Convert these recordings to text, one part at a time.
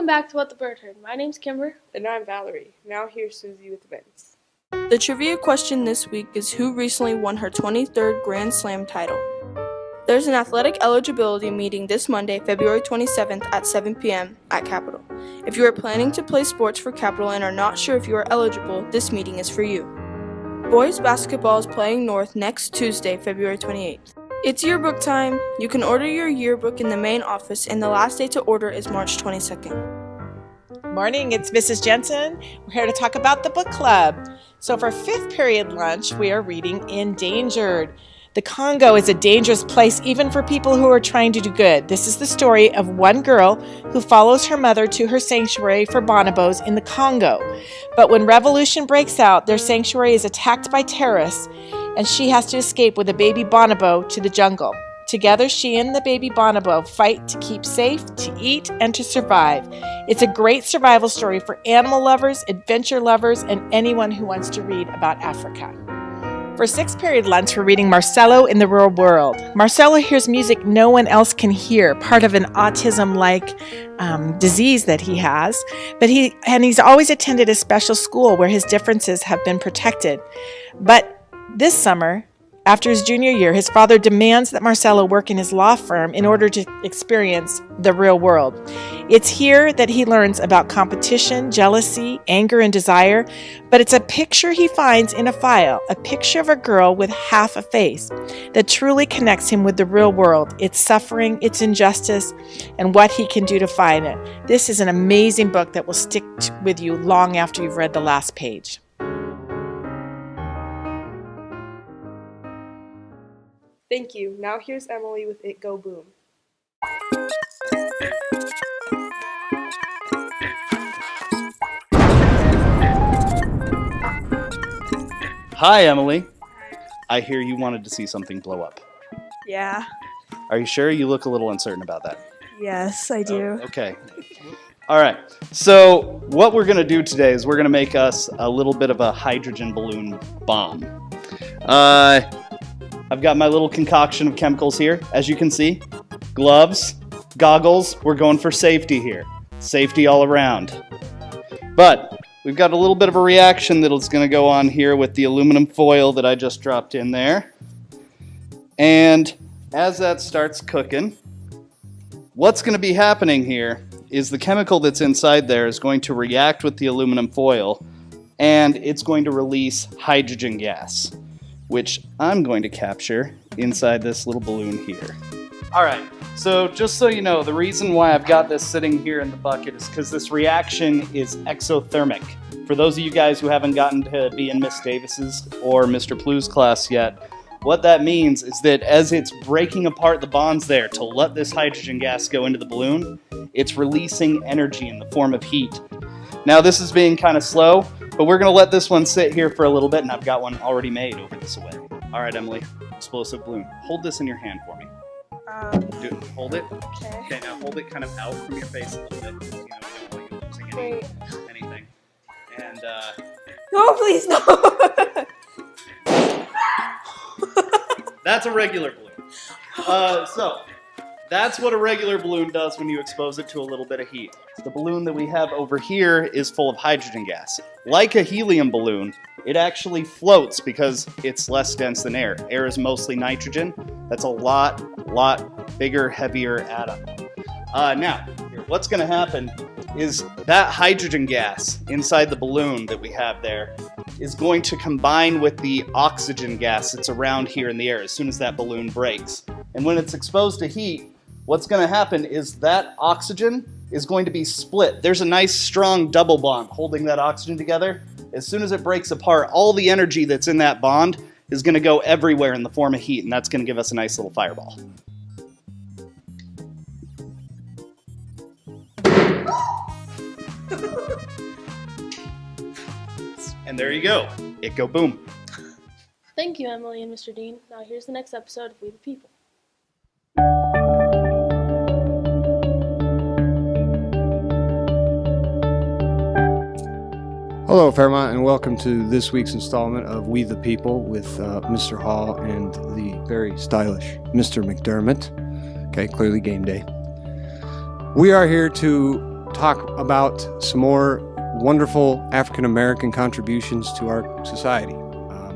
back to What the Bird Heard. My name's Kimber. And I'm Valerie. Now here's Susie with events. The trivia question this week is who recently won her 23rd Grand Slam title. There's an athletic eligibility meeting this Monday, February 27th at 7 p.m. at Capitol. If you are planning to play sports for Capitol and are not sure if you are eligible, this meeting is for you. Boys basketball is playing North next Tuesday, February 28th. It's yearbook time. You can order your yearbook in the main office, and the last day to order is March 22nd. Morning, it's Mrs. Jensen. We're here to talk about the book club. So for fifth period lunch, we are reading Endangered. The Congo is a dangerous place even for people who are trying to do good. This is the story of one girl who follows her mother to her sanctuary for bonobos in the Congo. But when revolution breaks out, their sanctuary is attacked by terrorists, and she has to escape with a baby bonobo to the jungle. Together, she and the baby bonobo fight to keep safe, to eat, and to survive. It's a great survival story for animal lovers, adventure lovers, and anyone who wants to read about Africa. For sixth period lunch, we're reading Marcelo in the Real World. Marcelo hears music no one else can hear, part of an autism-like disease that he has. But he's always attended a special school where his differences have been protected. But this summer, after his junior year, his father demands that Marcelo work in his law firm in order to experience the real world. It's here that he learns about competition, jealousy, anger, and desire, but it's a picture he finds in a file, a picture of a girl with half a face that truly connects him with the real world, its suffering, its injustice, and what he can do to fight it. This is an amazing book that will stick with you long after you've read the last page. Thank you. Now here's Emily with It Go Boom. Hi, Emily. I hear you wanted to see something blow up. Yeah. Are you sure? You look a little uncertain about that. Yes, I do. Oh, okay. All right. So what we're going to do today is we're going to make us a little bit of a hydrogen balloon bomb. I've got my little concoction of chemicals here, as you can see. Gloves, goggles, we're going for safety here. Safety all around. But we've got a little bit of a reaction that's going to go on here with the aluminum foil that I just dropped in there. And as that starts cooking, what's going to be happening here is the chemical that's inside there is going to react with the aluminum foil, and it's going to release hydrogen gas, which I'm going to capture inside this little balloon here. All right, so just so you know, the reason why I've got this sitting here in the bucket is because this reaction is exothermic. For those of you guys who haven't gotten to be in Miss Davis's or Mr. Plu's class yet, what that means is that as it's breaking apart the bonds there to let this hydrogen gas go into the balloon, it's releasing energy in the form of heat. Now this is being kind of slow, but we're going to let this one sit here for a little bit, and I've got one already made over this way. All right, Emily, explosive balloon. Hold this in your hand for me. Hold it. Okay, now hold it kind of out from your face a little bit, so you don't know you're losing anything. And, No, please, no. that's a regular balloon. So, that's what a regular balloon does when you expose it to a little bit of heat. The balloon that we have over here is full of hydrogen gas. Like a helium balloon, it actually floats because it's less dense than air. Air is mostly nitrogen. That's a lot bigger, heavier atom. Now, what's going to happen is that hydrogen gas inside the balloon that we have there is going to combine with the oxygen gas that's around here in the air as soon as that balloon breaks. And when it's exposed to heat, what's going to happen is that oxygen is going to be split. There's a nice strong double bond holding that oxygen together. As soon as it breaks apart, all the energy that's in that bond is going to go everywhere in the form of heat, and that's going to give us a nice little fireball. And there you go. It go boom. Thank you, Emily and Mr. Dean. Now here's the next episode of We the People. Hello, Fairmont, and welcome to this week's installment of We the People with Mr. Hall and the very stylish Mr. McDermott. Okay, clearly game day. We are here to talk about some more wonderful African American contributions to our society.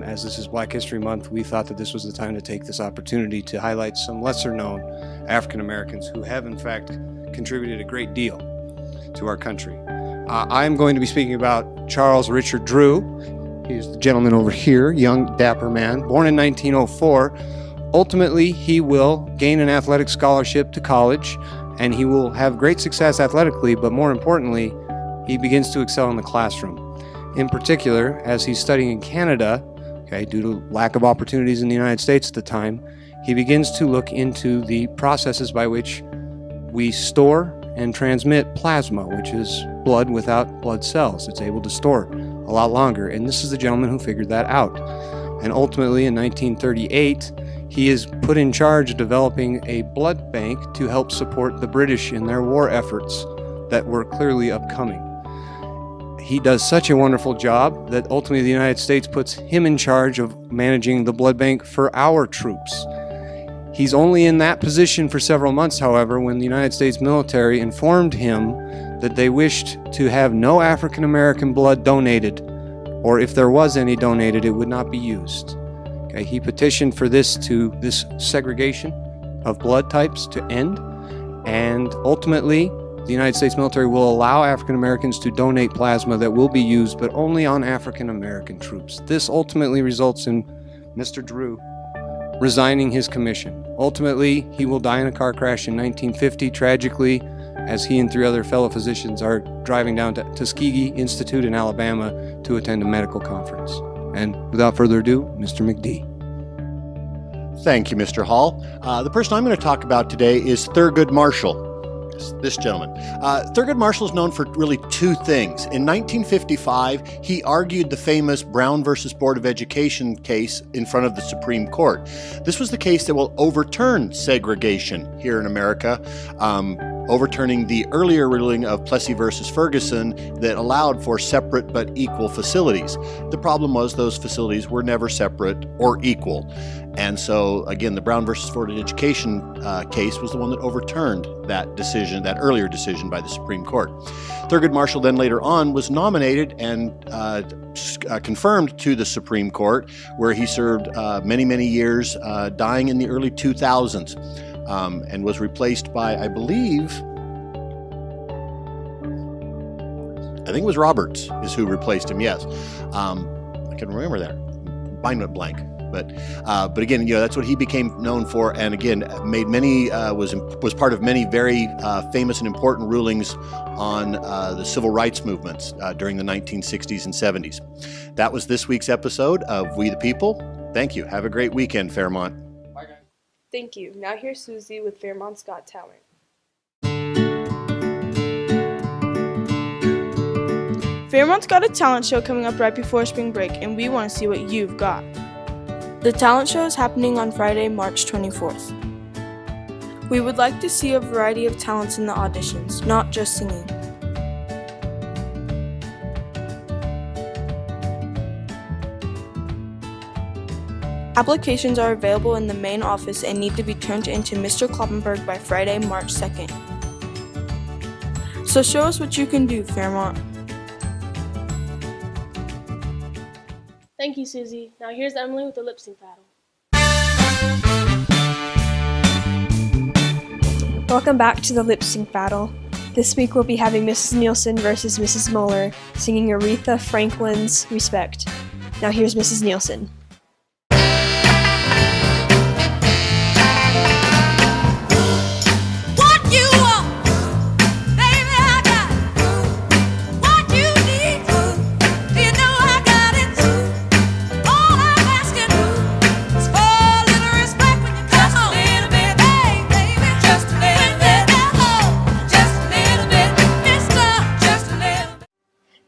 As this is Black History Month, we thought that this was the time to take this opportunity to highlight some lesser known African Americans who have in fact contributed a great deal to our country. I'm going to be speaking about Charles Richard Drew. He's the gentleman over here, young, dapper man, born in 1904. Ultimately, he will gain an athletic scholarship to college, and he will have great success athletically, but more importantly, he begins to excel in the classroom. In particular, as he's studying in Canada, due to lack of opportunities in the United States at the time, he begins to look into the processes by which we store and transmit plasma, which is blood without blood cells. It's able to store a lot longer, and this is the gentleman who figured that out. And ultimately, in 1938, he is put in charge of developing a blood bank to help support the British in their war efforts that were clearly upcoming. He does such a wonderful job that ultimately the United States puts him in charge of managing the blood bank for our troops. He's only in that position for several months, however, when the United States military informed him that they wished to have no African American blood donated, or if there was any donated, it would not be used. He petitioned for this segregation of blood types to end, and ultimately the United States military will allow African Americans to donate plasma that will be used, but only on African American troops. This ultimately results in Mr. Drew resigning his commission. Ultimately, he will die in a car crash in 1950, tragically, as he and 3 other fellow physicians are driving down to Tuskegee Institute in Alabama to attend a medical conference. And without further ado, Mr. McD. Thank you, Mr. Hall. The person I'm going to talk about today is Thurgood Marshall. This gentleman. Thurgood Marshall is known for really 2 things. In 1955, he argued the famous Brown versus Board of Education case in front of the Supreme Court. This was the case that will overturn segregation here in America, overturning the earlier ruling of Plessy versus Ferguson that allowed for separate but equal facilities. The problem was those facilities were never separate or equal. And so, again, the Brown versus Board of Education case was the one that overturned that decision, that earlier decision by the Supreme Court. Thurgood Marshall then later on was nominated and confirmed to the Supreme Court, where he served many, many years, dying in the early 2000s, and was replaced by, I think it was Roberts is who replaced him, yes. I can remember that. Mine went blank. But again, that's what he became known for, and again, made many was part of many very famous and important rulings on the civil rights movements during the 1960s and 70s. That was this week's episode of We the People. Thank you. Have a great weekend, Fairmont. Bye, guys. Thank you. Now here's Susie with Fairmont's Got Talent. Fairmont's got a talent show coming up right before spring break, and we want to see what you've got. The talent show is happening on Friday, March 24th. We would like to see a variety of talents in the auditions, not just singing. Applications are available in the main office and need to be turned into Mr. Kloppenberg by Friday, March 2nd. So show us what you can do, Fairmont. Thank you, Susie. Now here's Emily with the lip sync battle. Welcome back to the lip sync battle. This week we'll be having Mrs. Nielsen versus Mrs. Mueller singing Aretha Franklin's Respect. Now here's Mrs. Nielsen.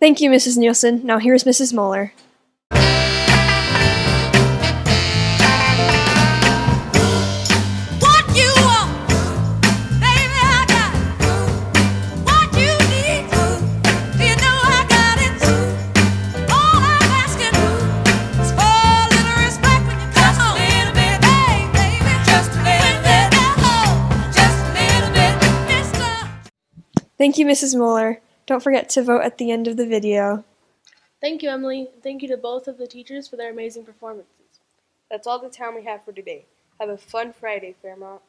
Thank you, Mrs. Nielsen. Now here's Mrs. Mueller. Thank you, Mrs. Moeller. Don't forget to vote at the end of the video. Thank you, Emily. Thank you to both of the teachers for their amazing performances. That's all the time we have for today. Have a fun Friday, Fairmont.